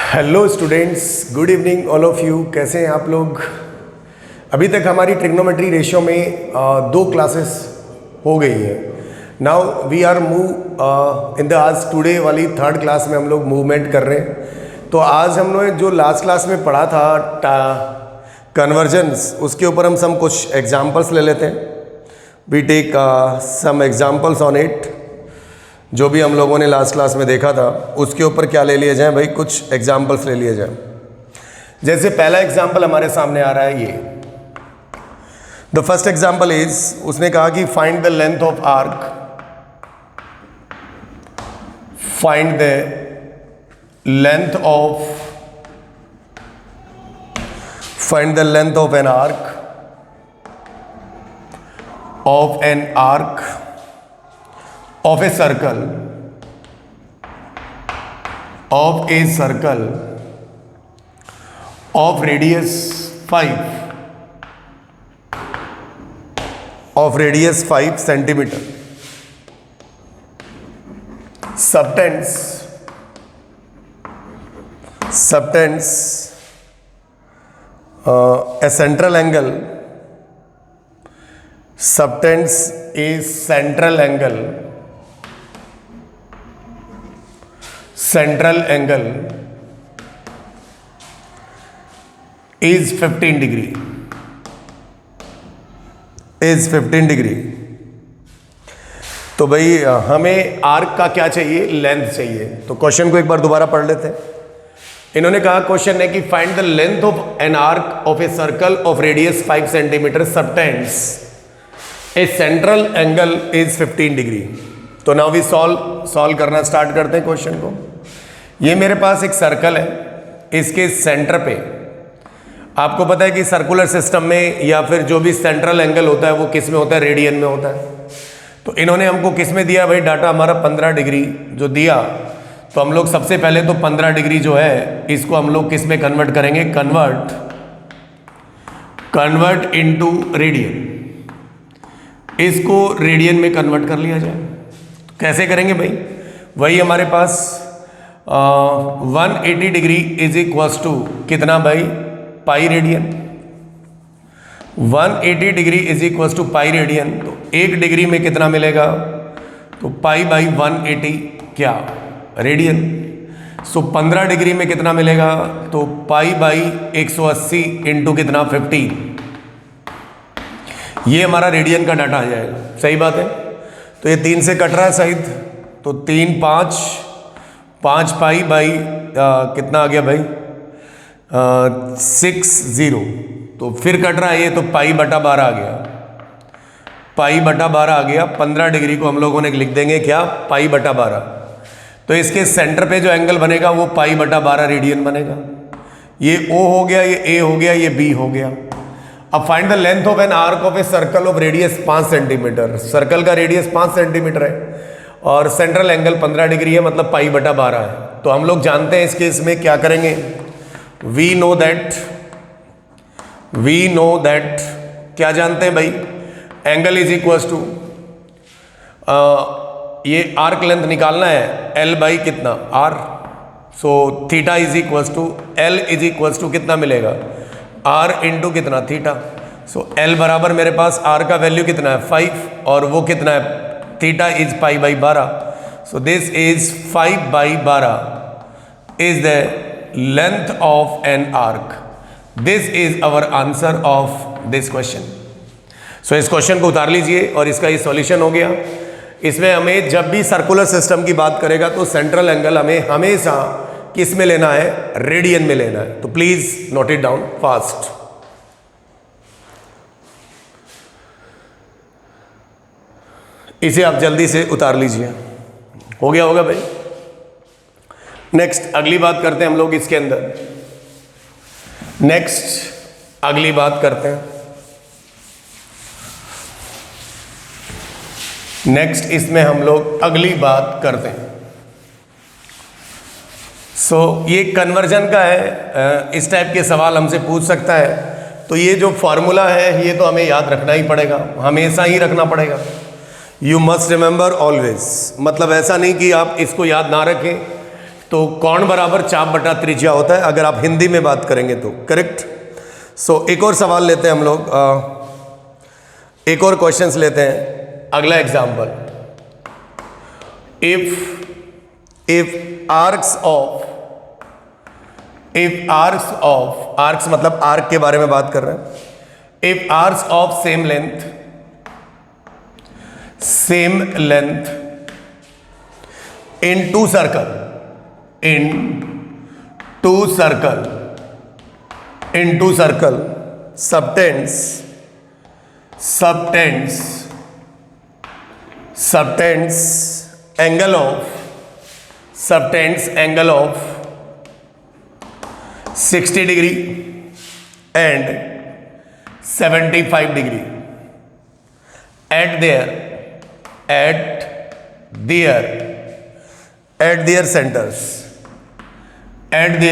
Hello students, good evening all of you. कैसे हैं आप लोग? अभी तक हमारी ट्रिग्नोमेट्री रेशियो में दो क्लासेस हो गई हैं। Now we are move in the आज टुडे वाली थर्ड क्लास में हम लोग मूवमेंट कर रहे हैं। तो आज हम लोग जो लास्ट क्लास में पढ़ा था कन्वर्जन्स, उसके ऊपर हम सब कुछ एग्जाम्पल्स ले लेते हैं। We take some examples on it. जो भी हम लोगों ने लास्ट क्लास में देखा था उसके ऊपर क्या ले लिया जाए भाई, कुछ एग्जाम्पल्स ले लिए जाए। जैसे पहला एग्जाम्पल हमारे सामने आ रहा है ये, द फर्स्ट एग्जाम्पल इज, उसने कहा कि find the length of arc, find the length of an arc of a circle of radius 5 centimeter subtends a central angle, subtends a central angle is 15 degree। तो भाई हमें arc का क्या चाहिए? Length चाहिए। तो क्वेश्चन को एक बार दोबारा पढ़ लेते हैं। इन्होंने कहा, क्वेश्चन है कि find the length of an arc of a circle of radius 5 centimetre subtends A central angle is 15 degree. तो नाउ वी सॉल्व करना स्टार्ट करते हैं क्वेश्चन को। ये मेरे पास एक सर्कल है, इसके सेंटर पे आपको पता है कि सर्कुलर सिस्टम में या फिर जो भी सेंट्रल एंगल होता है वो किस में होता है? रेडियन में होता है। तो इन्होंने हमको किस में दिया भाई? डाटा हमारा 15 डिग्री जो दिया, तो हम लोग सबसे पहले तो 15 डिग्री जो है इसको हम लोग किस में कन्वर्ट करेंगे? Convert into radian. इसको रेडियन में कन्वर्ट कर लिया जाए। कैसे करेंगे भाई? वही हमारे पास 180 डिग्री इज इक्वल्स टू कितना भाई? Pi radian. 180 degree is equals to pi radian. तो 1 डिग्री में कितना मिलेगा? तो पाई बाई 180 क्या? रेडियन। सो 15 डिग्री में कितना मिलेगा? तो पाई बाई 180 इंटू कितना? 15। ये हमारा रेडियन का डाटा आ जाएगा। सही बात है। तो ये 3 से कट रहा है शायद, तो 3 5 पाई बाई कितना आ गया भाई? 60। तो फिर कट रहा है ये, तो पाई बटा 12 आ गया। पाई बटा 12 आ गया। 15 डिग्री को हम लोगों ने लिख देंगे क्या? पाई बटा 12। तो इसके सेंटर पे जो एंगल बनेगा वो पाई बटा 12 रेडियन बनेगा। ये O हो गया, ये A हो गया, ये B हो गया। अब find the length of an arc of a circle of radius 5 centimetre. Circle का रेडियस 5 सेंटीमीटर है और सेंट्रल एंगल 15 डिग्री है, मतलब पाई बटा 12 है। तो हम लोग जानते हैं इस केस में क्या करेंगे? वी नो दैट क्या जानते हैं भाई? एंगल इज इक्वल्स टू, ये आर्क लेंथ निकालना है, L बाई कितना? R। So theta is equals to L is equals to कितना मिलेगा? R इंटू कितना? थीटा। सो L बराबर मेरे पास R का वैल्यू कितना है? 5, और वो कितना है? Theta is pi by 12। So this is 5 by 12 is the length of an arc. This is our answer of this question. So इस क्वेश्चन को उतार लीजिए और इसका ये सॉल्यूशन हो गया। इसमें हमें जब भी सर्कुलर सिस्टम की बात करेगा तो सेंट्रल एंगल हमें हमेशा किस में लेना है? रेडियन में लेना है। तो please note it down fast. इसे आप जल्दी से उतार लीजिए। हो गया होगा भाई। नेक्स्ट अगली बात करते हैं हम लोग इसके अंदर। अगली बात करते हैं। इसमें हम लोग अगली बात करते हैं। ये कन्वर्जन का है। इस टाइप के सवाल हमसे पूछ सकता है। तो ये जो फॉर्मूला है ये तो हमें याद रखना ही पड़ेगा, हमेशा ही रखना पड़ेगा। You must remember always. मतलब ऐसा नहीं कि आप इसको याद ना रखें, तो कौण बराबर चाप बटा त्रिज्या होता है अगर आप हिंदी में बात करेंगे तो, करेक्ट। सो एक और सवाल लेते हैं हम लोग, एक और क्वेश्चंस लेते हैं। अगला एग्जांपल, इफ आर्क्स मतलब आर्क के बारे में बात कर रहे हैं। If arcs of same length in two circle subtends angle of 60 degree and 75 degree at their centers. Find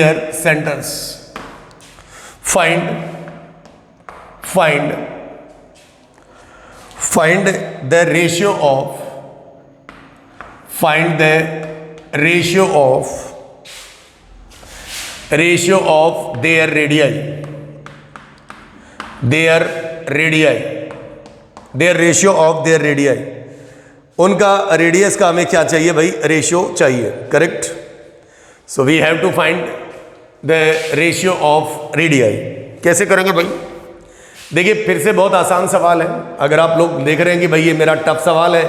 the ratio of their radii. उनका रेडियस का हमें क्या चाहिए भाई, रेशियो चाहिए, correct. So we have to find the ratio of radii. कैसे करेंगे भाई? देखिए फिर से बहुत आसान सवाल है। अगर आप लोग देख रहे हैं कि भाई ये मेरा टफ सवाल है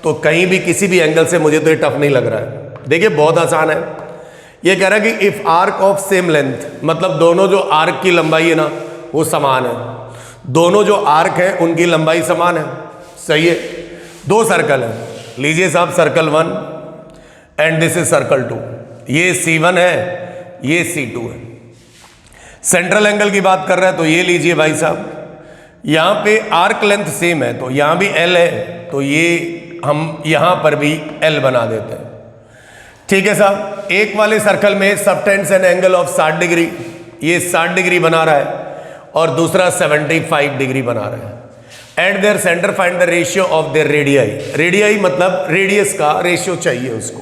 तो कहीं भी किसी भी एंगल से मुझे तो ये टफ नहीं लग रहा है। देखिए बहुत आसान है। ये कह रहा है कि if arc of same length, मतलब दोनों जो आर्क की लंबाई है ना वो समान है, दोनों जो आर्क है उनकी लंबाई समान है, सही है। दो सर्कल है, लीजिए साहब circle 1 and this is circle 2। ये C1 है, ये C2 है। सेंट्रल एंगल की बात कर रहा है तो ये लीजिए भाई साहब, यहाँ पे आर्क लेंथ सेम है तो यहाँ भी L है, तो ये हम यहाँ पर भी L बना देते हैं, ठीक है साहब। एक वाले सर्कल में subtends an angle of 60 degree, ये 60 डिग्री बना रहा है और दूसरा 75 डिग्री बना रहा है। Eight there centre find the ratio of their radii. Radii मतलब रेडियस का रेशियो चाहिए उसको।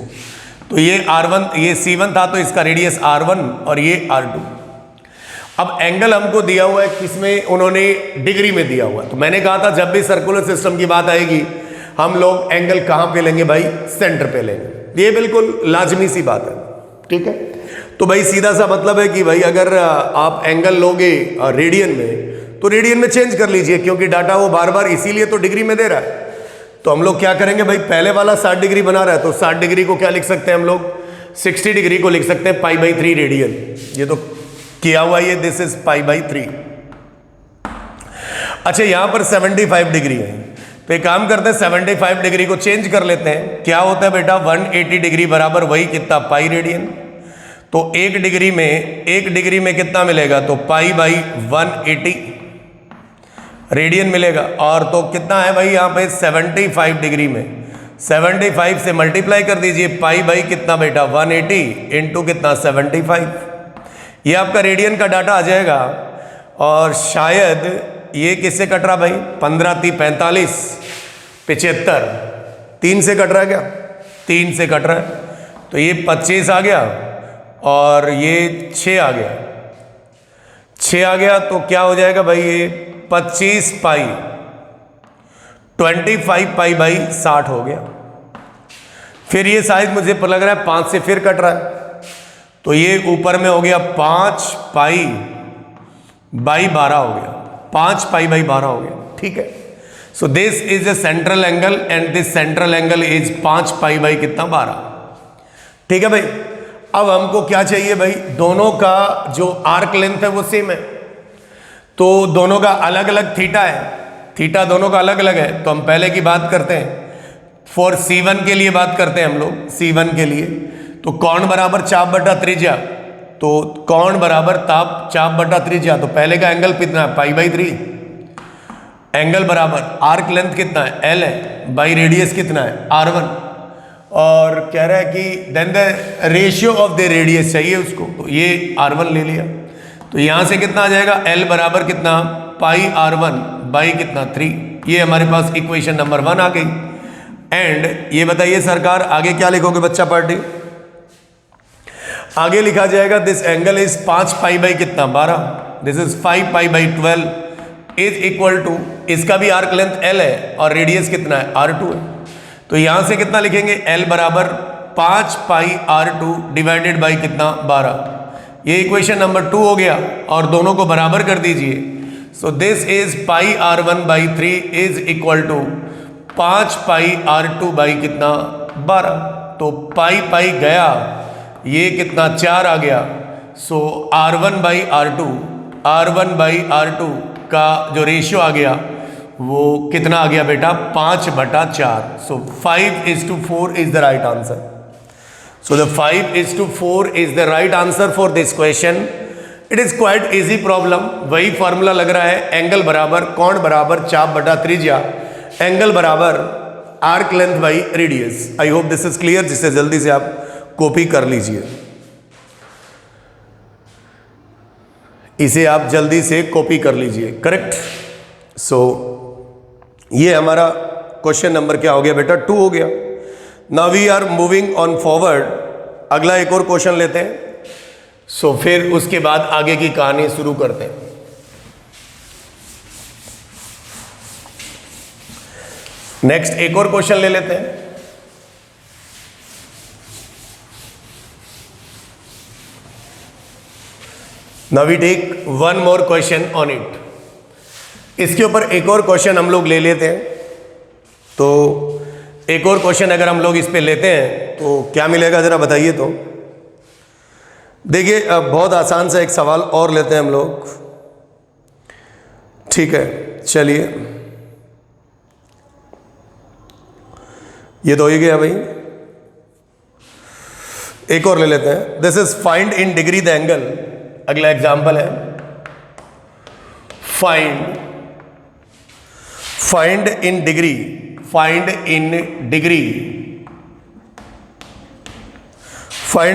तो ये R1, ये C1 था तो इसका रेडियस R1 और ये R2। अब एंगल हमको दिया हुआ है, किसमें, उन्होंने डिग्री में दिया हुआ है। तो मैंने कहा था जब भी सर्कुलर सिस्टम की बात आएगी हम लोग एंगल कहाँ पे लेंगे भाई, सेंटर पे लेंगे। ये बिल्कुल लाजमी सी बात है, ठीक है। तो भाई सीधा सा मतलब है कि भाई अगर आप एंगल लोगे रेडियन में तो रेडियन में चेंज कर लीजिए, क्योंकि डाटा वो बार बार इसीलिए तो डिग्री में दे रहा है। तो हम लोग क्या करेंगे भाई, पहले वाला 60 डिग्री बना रहा है तो 60 डिग्री को क्या लिख सकते हैं हम लोग, 60 डिग्री को लिख सकते हैं π/3 रेडियन। ये तो किया हुआ है, दिस इज π/3। अच्छा यहाँ पर 75 डिग्री है तो एक काम करते हैं 75 डिग्री को चेंज कर लेते हैं। क्या होता है बेटा, 180 डिग्री बराबर वही कितना, पाई रेडियन। तो एक डिग्री में कितना मिलेगा, तो π/180 रेडियन मिलेगा। और तो कितना है भाई यहाँ पे 75 डिग्री में 75 से मल्टीप्लाई कर दीजिए, π/ कितना बेटा 180 इंटू कितना 75। ये आपका रेडियन का डाटा आ जाएगा। और शायद ये किससे कट रहा भाई, 15×3 45, 75 3 से कट रहा है क्या, 3 से कट रहा है। तो ये 25 आ गया और ये 6 आ गया, 6 आ गया तो क्या हो जाएगा भाई, ये 25 पाई 25 π/60 हो गया। फिर ये शायद मुझे लग रहा है 5 से फिर कट रहा है, तो ये ऊपर में हो गया 5 π/12 हो गया, 5 π/12 हो गया, ठीक है। सो this is a central angle and this central angle is 5 π/ कितना 12, ठीक है भाई। अब हमको क्या चाहिए भाई, दोनों का जो आर्क लेंथ है वो सेम है, तो दोनों का अलग अलग थीटा है, थीटा दोनों का अलग अलग है। तो हम पहले की बात करते हैं, फॉर C1 के लिए बात करते हैं हम लोग, C1 के लिए तो कौण बराबर चाप बटा त्रिज्या, तो कौण बराबर चाप बटा त्रिज्या। तो पहले का एंगल कितना है, π/3, एंगल बराबर आर्क लेंथ कितना है L है, बाई रेडियस कितना है R1। और कह रहा है कि then the ratio of the radius चाहिए उसको, तो ये R1 ले लिया। तो यहाँ से कितना आ जाएगा, L बराबर कितना πr1 बाई कितना 3। ये हमारे पास इक्वेशन नंबर 1 आ गई। एंड ये बताइए सरकार आगे क्या लिखोगे बच्चा पार्टी, आगे लिखा जाएगा this angle is 5 pi by कितना 12, this is 5 pi by 12 is equal to, इसका भी आर्क लेंथ L है और रेडियस कितना है R2 है। तो यहां से कितना लिखेंगे L बराबर 5 पाई R2 डिवाइडेड बाई कितना 12। ये इक्वेशन नंबर 2 हो गया और दोनों को बराबर कर दीजिए। So this is pi R1 by 3 is equal to 5 pi R2 by कितना 12। तो पाई पाई गया, ये कितना 4 आ गया। सो R1 by R2, R1 by R2 का जो रेशियो आ गया वो कितना आ गया बेटा 5/4। सो 5:4 is the right answer. So the 5:4 is the right answer for this question. It is quite easy problem. वही फॉर्मूला लग रहा है, एंगल बराबर कोण बराबर चाप बटा त्रिज्या, एंगल बराबर arc length by radius. I hope this is clear, जिससे जल्दी से आप कॉपी कर लीजिए, इसे आप जल्दी से कॉपी कर लीजिए। करेक्ट। सो ये हमारा क्वेश्चन नंबर क्या हो गया बेटा 2 हो गया। Now we are moving on forward. अगला एक और क्वेश्चन लेते हैं। सो फिर उसके बाद आगे की कहानी शुरू करते हैं। नेक्स्ट एक और क्वेश्चन ले लेते हैं। Now we take one more question on it. इसके ऊपर एक और क्वेश्चन हम लोग ले लेते हैं। तो एक और क्वेश्चन अगर हम लोग इस पे लेते हैं तो क्या मिलेगा जरा बताइए। तो देखिए बहुत आसान सा एक सवाल और लेते हैं हम लोग। ठीक है, चलिए ये तो हो ही गया भाई। एक और ले लेते हैं। This is find in degree the angle. अगला एग्जाम्पल है find in degree, find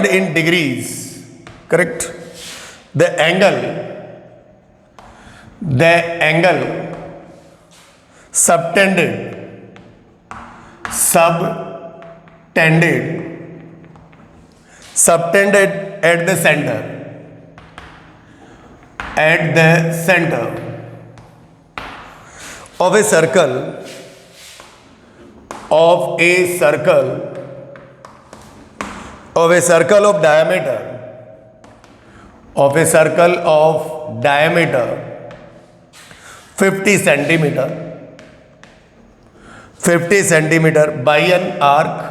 in degrees, correct, the angle subtended at the center of a circle of diameter 50 centimeter by an arc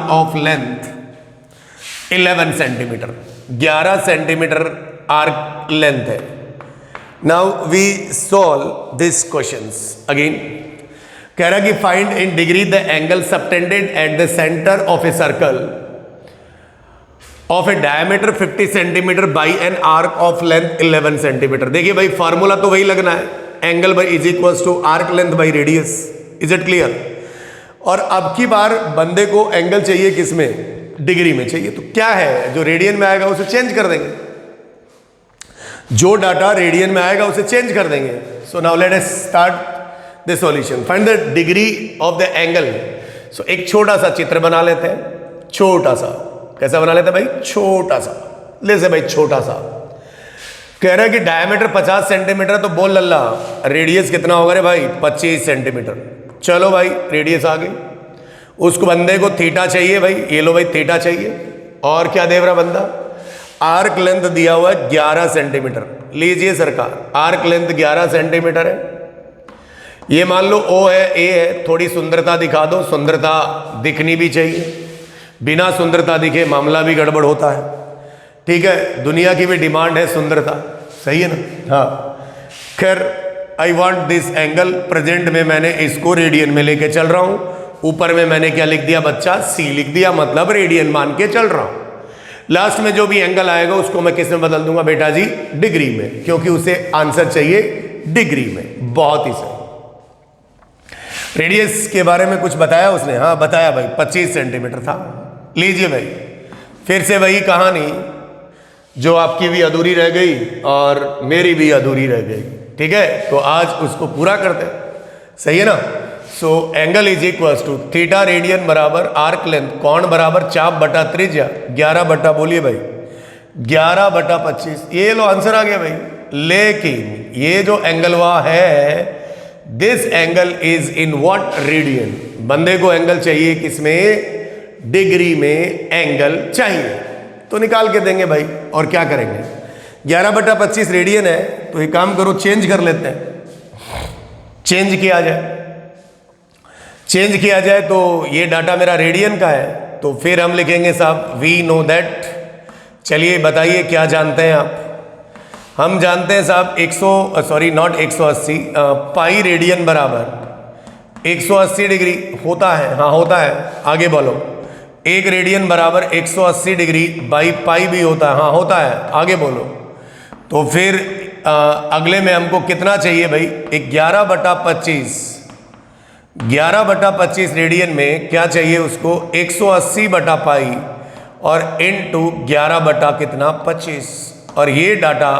of length 11 centimetre, 11 centimetre arc length है। Now we solve this questions again. कह रहा कि find in degree the angle subtended at the centre of a circle of a diameter 50 centimetre by an arc of length 11 centimetre. देखिए भाई formula तो वही लगना है, angle by is equals to arc length by radius. Is it clear? और अब की बार बंदे को एंगल चाहिए किसमें? डिग्री में चाहिए। तो क्या है जो रेडियन में आएगा उसे चेंज कर देंगे, जो डाटा रेडियन में आएगा उसे चेंज कर देंगे। So now let us start the solution. Find the degree of the angle. So एक छोटा सा चित्र बना लेते हैं, छोटा सा। कैसा बना लेते हैं भाई? छोटा सा। ले से भाई छोटा सा। कह रहा है कि डायमीटर 50 सेंटीमीटर, तो बोल लल्ला रेडियस कितना होगा रे भाई? 25 सेंटीमीटर। चलो भाई रेडियस आ गई। उसको बंदे को थीटा चाहिए भाई, ये लो भाई थीटा चाहिए। और क्या दे रहा बंदा? आर्क लेंथ दिया हुआ है 11 सेंटीमीटर। लीजिए सरकार, आर्क लेंथ 11 सेंटीमीटर है। ये मान लो ओ है, ए है। थोड़ी सुंदरता दिखा दो, सुंदरता दिखनी भी चाहिए। बिना सुंदरता दिखे मामला भी गड़बड़ होता है। ठीक है, दुनिया की भी डिमांड है सुंदरता, सही है ना? हाँ खैर, I want this angle. Present में मैंने इसको रेडियन में लेके चल रहा हूं। ऊपर में मैंने क्या लिख दिया बच्चा? सी लिख दिया, मतलब रेडियन मान के चल रहा हूं। लास्ट में जो भी एंगल आएगा उसको मैं किस में बदल दूंगा बेटा जी? डिग्री में, क्योंकि उसे आंसर चाहिए डिग्री में। बहुत ही सही। रेडियस के बारे में कुछ बताया उसने? हाँ बताया भाई, 25 सेंटीमीटर था। लीजिए भाई फिर से वही कहानी जो आपकी भी अधूरी रह गई और मेरी भी अधूरी रह गई। ठीक है, तो आज उसको पूरा करते हैं, सही है ना। So angle is equals to theta radian बराबर आर्क लेंथ, कोण बराबर चाप बटा त्रिज्या, 11 बटा, बोलिए भाई 11 बटा 25, ये लो आंसर आ गया भाई। लेकिन ये जो एंगल वह है, this angle is in what radian, बंदे को एंगल चाहिए किसमें, डिग्री में एंगल चाहिए, तो निकाल के देंगे भाई। और क्या करेंगे, 11 बटा 25 रेडियन है, तो एक काम करो चेंज कर लेते हैं, चेंज किया जाए, चेंज किया जाए तो ये डाटा मेरा रेडियन का है, तो फिर हम लिखेंगे साहब वी नो दैट, चलिए बताइए क्या जानते हैं आप। हम जानते हैं साहब 180 पाई रेडियन बराबर 180 डिग्री होता है, हाँ होता है, आगे बोलो। एक रेडियन बराबर 180 डिग्री बाई पाई भी होता है, हाँ होता है, आगे बोलो। तो फिर अगले में हमको कितना चाहिए भाई, 11 बटा 25, 11 बटा 25 रेडियन में क्या चाहिए उसको, 180 बटा पाई और इनटू 11 बटा कितना 25। और ये डाटा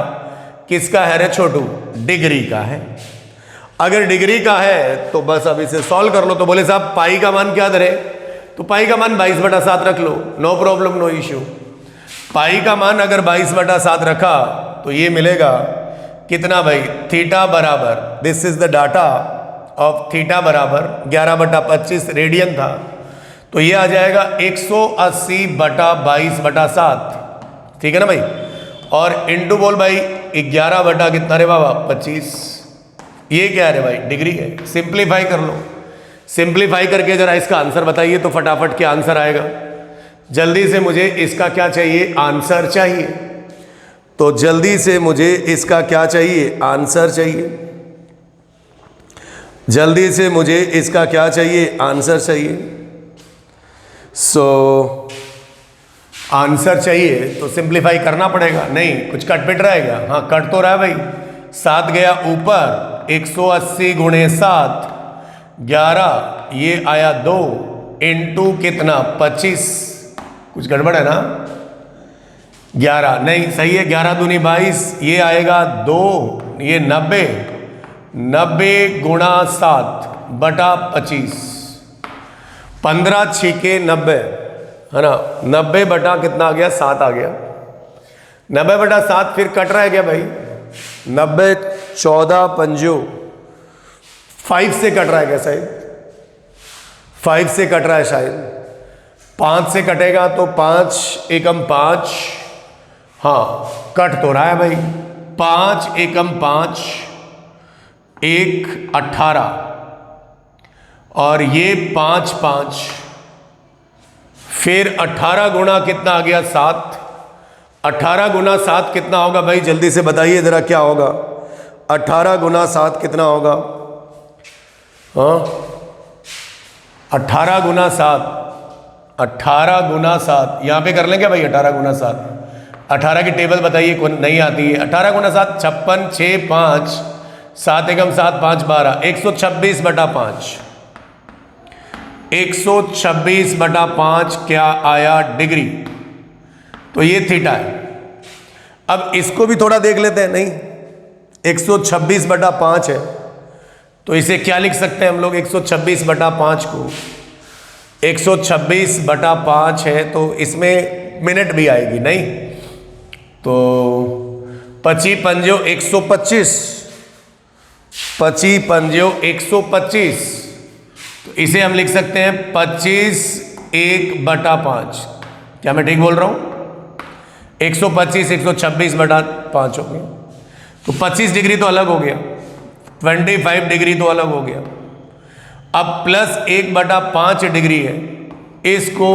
किसका है रे छोटू, डिग्री का है। अगर डिग्री का है तो बस अब इसे सॉल्व कर लो। तो बोले साहब पाई का मान क्या धरे, तो पाई का मान 22 बटा 7 रख लो, नो प्रॉब्लम नो इश्यू। पाई का मान अगर 22 बटा 7 रखा तो ये मिलेगा कितना भाई, थीटा बराबर, this is the data of theta बराबर 11 बटा 25 रेडियन था, तो ये आ जाएगा 180 बटा 22 बटा 7, ठीक है ना भाई। और इंटू बोल भाई 11 बटा कितना रे बाबा 25, ये क्या है भाई, डिग्री है। सिंप्लीफाई कर लो, सिंप्लीफाई करके जरा इसका आंसर बताइए तो फटाफट क्या आंसर आएगा। जल्दी से मुझे इसका क्या चाहिए, आंसर चाहिए। तो जल्दी से मुझे इसका क्या चाहिए, आंसर चाहिए। जल्दी से मुझे इसका क्या चाहिए, आंसर चाहिए। सो आंसर चाहिए तो सिंप्लीफाई करना पड़ेगा, नहीं कुछ कट पिट रहेगा, हाँ कट तो रहा है भाई। 7 गया ऊपर, 180 गुणे 7 11, ये आया 2 इंटू कितना 25, कुछ गड़बड़ है ना, 11 नहीं सही है, 11 दूनी 22, ये आएगा 2, ये 90 गुणा 7 बटा 25, 15 छिके 90 है ना, 90 बटा कितना आ गया 7 आ गया, 90 बटा 7, फिर कट रहा है क्या भाई, 90 14 पंजो 5 से कट रहा है क्या, शायद 5 से कट रहा है, शायद 5 से कटेगा तो 5 एकम 5, हाँ कट तो रहा है भाई, 5 एकम 5 1 18, और ये 5 5, फिर 18 गुना कितना आ गया 7, 18 गुना 7 कितना होगा भाई, जल्दी से बताइए जरा क्या होगा, 18 गुना 7 कितना होगा, हाँ 18 गुना 7, 18 गुना 7 यहाँ पे कर लें क्या भाई, 18 गुना 7, 18 की टेबल बताइए कौन नहीं आती है, 18 गुना 7 56, 6 5, 7 एकम 7 5 12, 126 बटा 5, 126 बटा 5 क्या आया, डिग्री। तो ये थीटा है। अब इसको भी थोड़ा देख लेते हैं, नहीं 126 बटा 5 है, तो इसे क्या लिख सकते हैं हम लोग, 126 बटा 5 को 126 बटा 5 है, तो इसमें मिनट भी आएगी, नहीं तो 25 पंजो 125, 25 पंजो 125, तो इसे हम लिख सकते हैं 25 1 बटा 5, क्या मैं ठीक बोल रहा हूं, 125 126 बटा 5 हो गया, तो 25 डिग्री तो अलग हो गया, 25 डिग्री तो अलग हो गया। अब प्लस 1 बटा 5 डिग्री है, इसको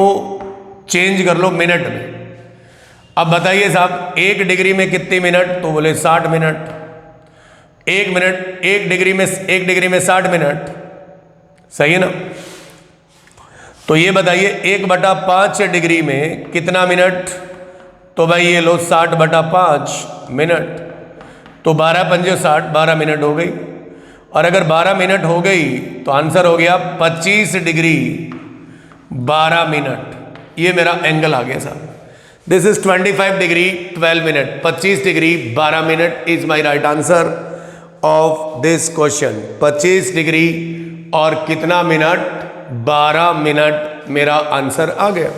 चेंज कर लो मिनट में। अब बताइए साहब 1 डिग्री में कितने मिनट, तो बोले 60 मिनट, 1 मिनट 1 डिग्री में 60 मिनट, सही है ना। तो ये बताइए 1 बटा 5 डिग्री में कितना मिनट, तो भाई ये लो 60 बटा 5 मिनट, तो 12 पंजे 60, 12 मिनट हो गई। और अगर 12 मिनट हो गई तो आंसर हो गया 25 डिग्री 12 मिनट, ये मेरा एंगल आ गया साहब। This is 25 degree 12 minute, 25 degree 12 minute is my right answer. Of this question 25 degree और कितना मिनट, 12 मिनट मेरा आंसर आ गया।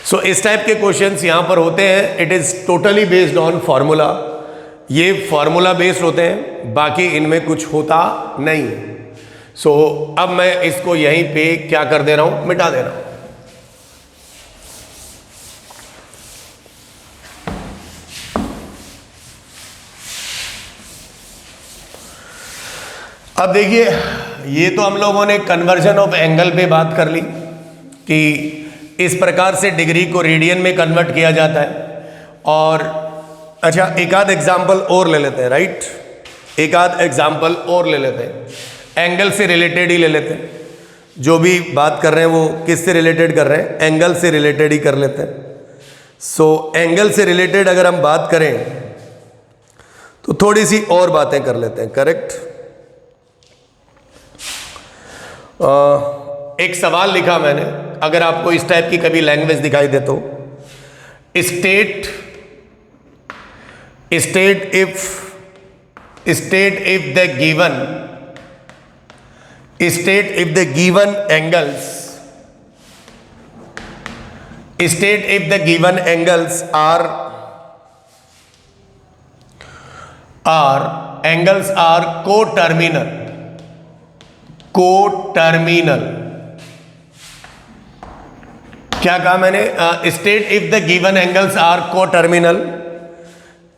सो इस टाइप के क्वेश्चंस यहां पर होते हैं। It is totally based on formula, ये फॉर्मूला बेस्ड होते हैं, बाकी इनमें कुछ होता नहीं। सो अब मैं इसको यहीं पे क्या कर दे रहा हूं, मिटा दे रहा हूं। अब देखिए, ये तो हम लोगों ने कन्वर्जन ऑफ एंगल पे बात कर ली कि इस प्रकार से डिग्री को रेडियन में कन्वर्ट किया जाता है। और अच्छा, एक आध एग्जाम्पल और ले लेते हैं, राइट, एक आध एग्जाम्पल और ले लेते हैं, एंगल से रिलेटेड ही ले लेते हैं। जो भी बात कर रहे हैं वो किस से रिलेटेड कर रहे हैं, एंगल से रिलेटेड ही कर लेते हैं। सो एंगल से रिलेटेड अगर हम बात करें तो थोड़ी सी और बातें कर लेते हैं, करेक्ट। एक सवाल लिखा मैंने, अगर आपको इस टाइप की कभी लैंग्वेज दिखाई दे तो, state if the given angles are coterminal। क्या कहा मैंने, state if the given angles are coterminal.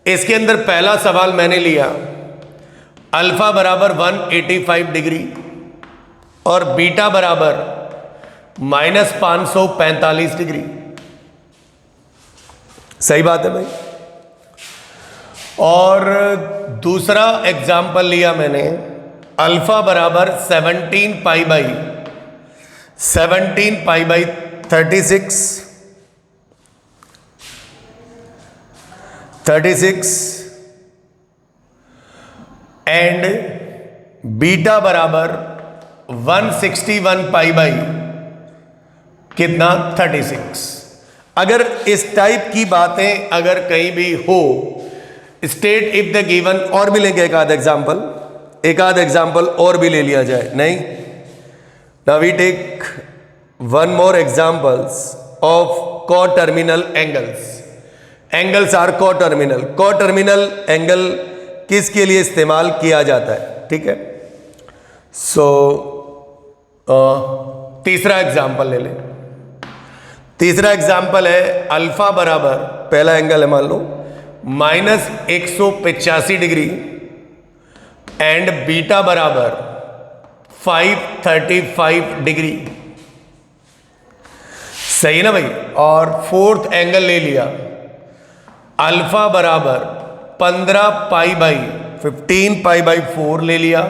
इसके अंदर पहला सवाल मैंने लिया, अल्फा बराबर 185 डिग्री और बीटा बराबर -545 डिग्री। सही बात है भाई। और दूसरा एग्जाम्पल लिया मैंने, अल्फा बराबर 17 पाई बाई 36 एंड बीटा बराबर 161 पाई बाई कितना 36। अगर इस टाइप की बातें अगर कहीं भी हो, स्टेट इफ द गिवन, और भी लेंगे एक आध एग्जाम्पल और भी ले लिया जाए, नहीं। Now we take one more examples of coterminal angles. Angles are coterminal. Coterminal angle किसके लिए इस्तेमाल किया जाता है, ठीक है। सो तीसरा एग्जाम्पल ले लें। तीसरा एग्जाम्पल है अल्फा बराबर, पहला एंगल है मान लो -185 डिग्री एंड बीटा बराबर 535 डिग्री। सही ना भाई। और फोर्थ एंगल ले लिया, अल्फा बराबर 15 पाई बाई 15 पाई बाई 4 ले लिया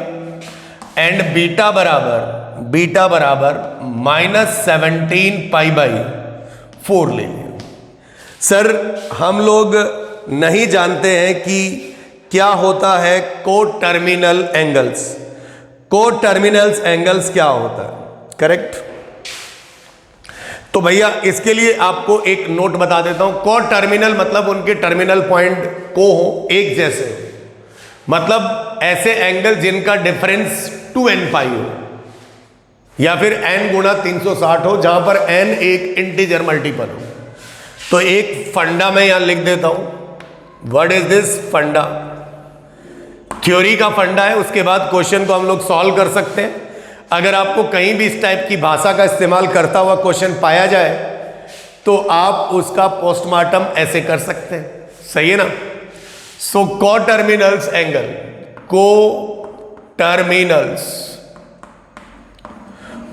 एंड बीटा बराबर -17 पाई बाई 4 ले लिया। सर हम लोग नहीं जानते हैं कि क्या होता है कोटर्मिनल एंगल्स। कोटर्मिनल्स एंगल्स क्या होता है, करेक्ट। तो भैया इसके लिए आपको एक नोट बता देता हूं। कोटर्मिनल मतलब उनके टर्मिनल पॉइंट को हो एक जैसे, मतलब ऐसे एंगल जिनका डिफरेंस 2n पाई हो या फिर n गुणा 360 हो, जहां पर n एक इंटीजर मल्टीपल हो। तो एक फंडा मैं यहां लिख देता हूं। व्हाट इज दिस फंडा? थ्योरी का फंडा है। उसके बाद क्वेश्चन को हम लोग सॉल्व कर सकते हैं। अगर आपको कहीं भी इस टाइप की भाषा का इस्तेमाल करता हुआ क्वेश्चन पाया जाए तो आप उसका पोस्टमार्टम ऐसे कर सकते हैं, सही है ना। So coterminals angle,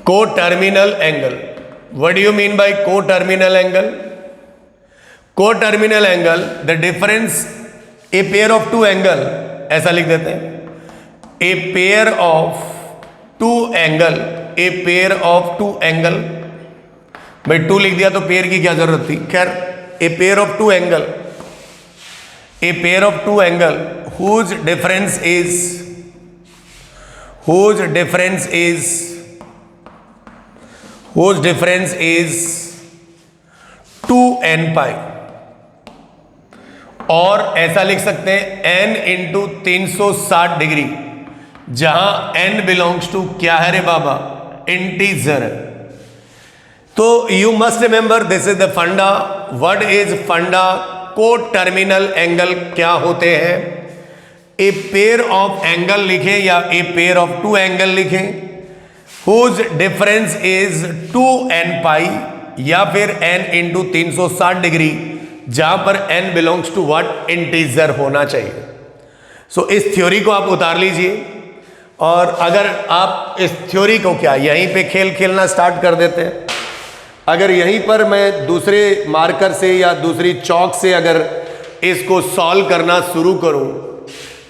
coterminal angle, what do you mean by coterminal angle? Coterminal angle the difference a pair of two angle, ऐसा लिख देते हैं, a pair of two angle, a pair of two angle. भाई two लिख दिया तो pair की क्या जरूरत थी, खैर a pair of two angle, a pair of two angle whose difference is 2n pi और ऐसा लिख सकते हैं n इंटू 360 डिग्री, जहां n बिलोंग्स टू क्या है रे बाबा, इंटीजर। तो you must remember this is the फंडा। व्हाट इज फंडा? को टर्मिनल एंगल क्या होते हैं? ए पेयर ऑफ एंगल लिखें या a pair of two angle लिखें whose difference is 2n pi, या फिर n इंटू 360 डिग्री, जहां पर n belongs to what, integer होना चाहिए। सो इस थ्योरी को आप उतार लीजिए, और अगर आप इस थ्योरी को क्या यहीं पे खेल खेलना स्टार्ट कर देते हैं, अगर यहीं पर मैं दूसरे मार्कर से या दूसरी चौक से अगर इसको सॉल्व करना शुरू करूं,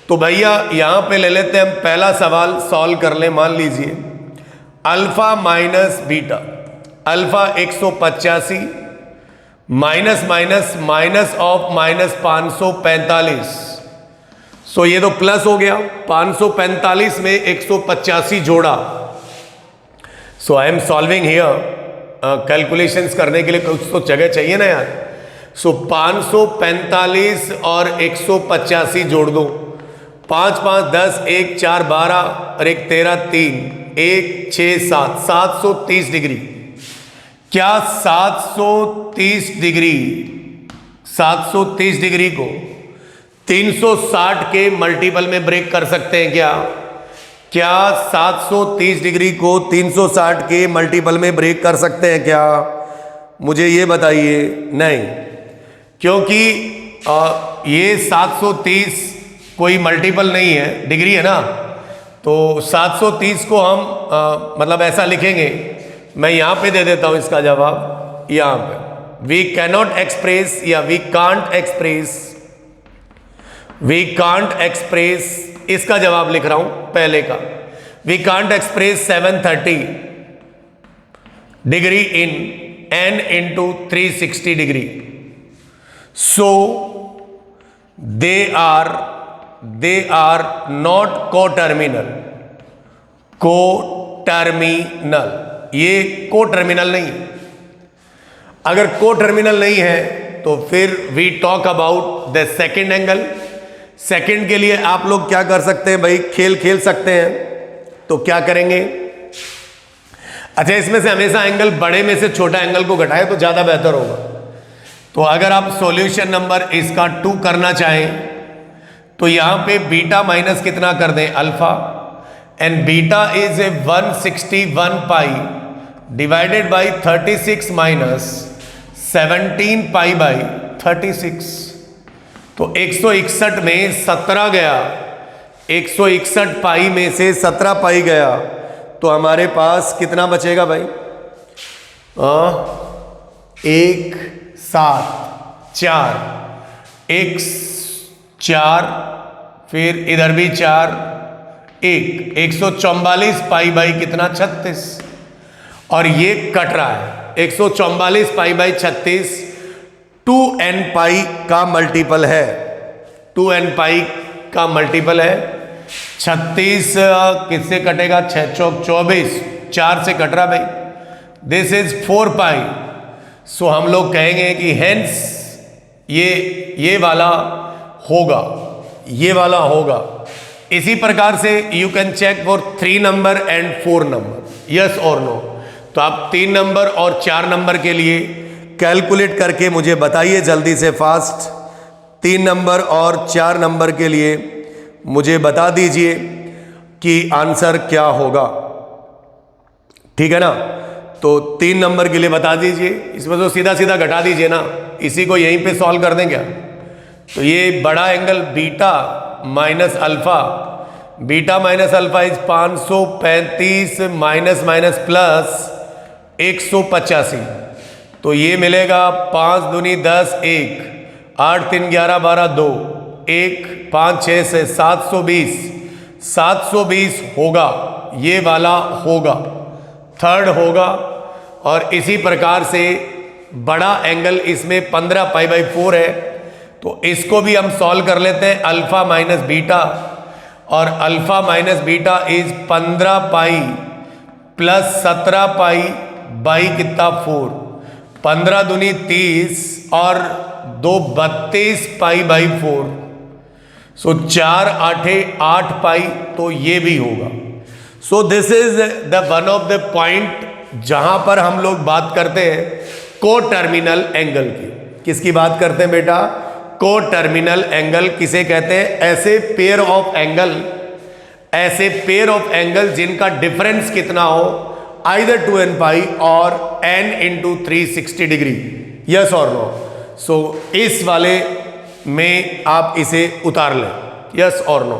तो भैया यहां पे ले लेते हैं हम पहला सवाल सॉल्व कर लें। मान लीजिए alpha minus beta, alpha 185 minus minus minus of minus 545। So ये तो प्लस हो गया, 545 में 185 जोड़ा। So I am solving here, calculations करने के लिए कुछ तो जगह चाहिए ना यार। सो 545 और 185 जोड़ दो, 5 5 10, 1 4 12 और 1 13 3, 1 6 7, 730 डिग्री। क्या 730 डिग्री, 730 डिग्री को 360 के मल्टीपल में ब्रेक कर सकते हैं क्या? क्या 730 डिग्री को 360 के मल्टीपल में ब्रेक कर सकते हैं क्या? मुझे ये बताइए। नहीं, क्योंकि ये 730 कोई मल्टीपल नहीं है, डिग्री है ना। तो 730 को हम मतलब ऐसा लिखेंगे, मैं यहाँ पे दे देता हूँ इसका जवाब, यहाँ पे वी कैनॉट एक्सप्रेस या we can't express, we can't express, इसका जवाब लिख रहा हूं पहले का। We can't express 730 degree in n into 360 degree. So they are not coterminal, coterminal, ये को टर्मिनल नहीं। अगर को टर्मिनल नहीं है तो फिर we talk about the second angle. Second के लिए आप लोग क्या कर सकते हैं भाई, खेल खेल सकते हैं। तो क्या करेंगे? अच्छा, इसमें से हमेशा एंगल बड़े में से छोटा एंगल को घटाए तो ज्यादा बेहतर होगा। तो अगर आप सॉल्यूशन नंबर इसका 2 करना चाहें तो यहां पे बीटा माइनस कितना कर दें, alpha, and beta is a 161 pi divided by 36 minus 17 pi by 36। तो 161 में 17 गया, 161 पाई में से 17 पाई गया, तो हमारे पास कितना बचेगा भाई? 1 7 4, 1 4, फिर इधर भी 4, 1 144 पाई बाई कितना, 36। और ये कट रहा है, 144 पाई बाई 36 2n पाई का मल्टीपल है, 2n पाई का मल्टीपल है। 36 किससे कटेगा, 6 चौक 24, 4 से कट रहा भाई। दिस इज 4 पाई। सो हम लोग कहेंगे कि हेंस ये वाला होगा, ये वाला होगा। इसी प्रकार से you can check for 3 number and 4 number, yes और नो। तो आप 3 नंबर और 4 नंबर के लिए कैलकुलेट करके मुझे बताइए जल्दी से फास्ट। 3 नंबर और 4 नंबर के लिए मुझे बता दीजिए कि आंसर क्या होगा, ठीक है ना। तो 3 नंबर के लिए बता दीजिए, इसमें तो सीधा सीधा घटा दीजिए ना, इसी को यहीं पे सॉल्व कर दें क्या। तो ये बड़ा angle beta minus alpha, beta minus alpha is 535 minus minus plus 185। तो ये मिलेगा 5 दूनी 10, 1 8 3 11 12 2, 1 5 6 से 720, 720 होगा, ये वाला होगा, थर्ड होगा। और इसी प्रकार से बड़ा एंगल इसमें 15 पाई बाई 4 है, तो इसको भी हम सॉल्व कर लेते हैं। अल्फा माइनस बीटा, और alpha minus beta is 15 pi plus 17 pi by कितना 4, 15 दूनी 30 और 2 32 पाई बाई 4, सो 4 8 8 पाई, तो ये भी होगा। सो this is the one of the point जहां पर हम लोग बात करते हैं को टर्मिनल एंगल की। किसकी बात करते हैं बेटा? को टर्मिनल एंगल किसे कहते हैं? ऐसे पेयर ऑफ एंगल जिनका डिफरेंस कितना हो, आइदर 2n पाई और n इंटू 360 डिग्री, यस और नो। सो इस वाले में आप इसे उतार लें, यस और नो।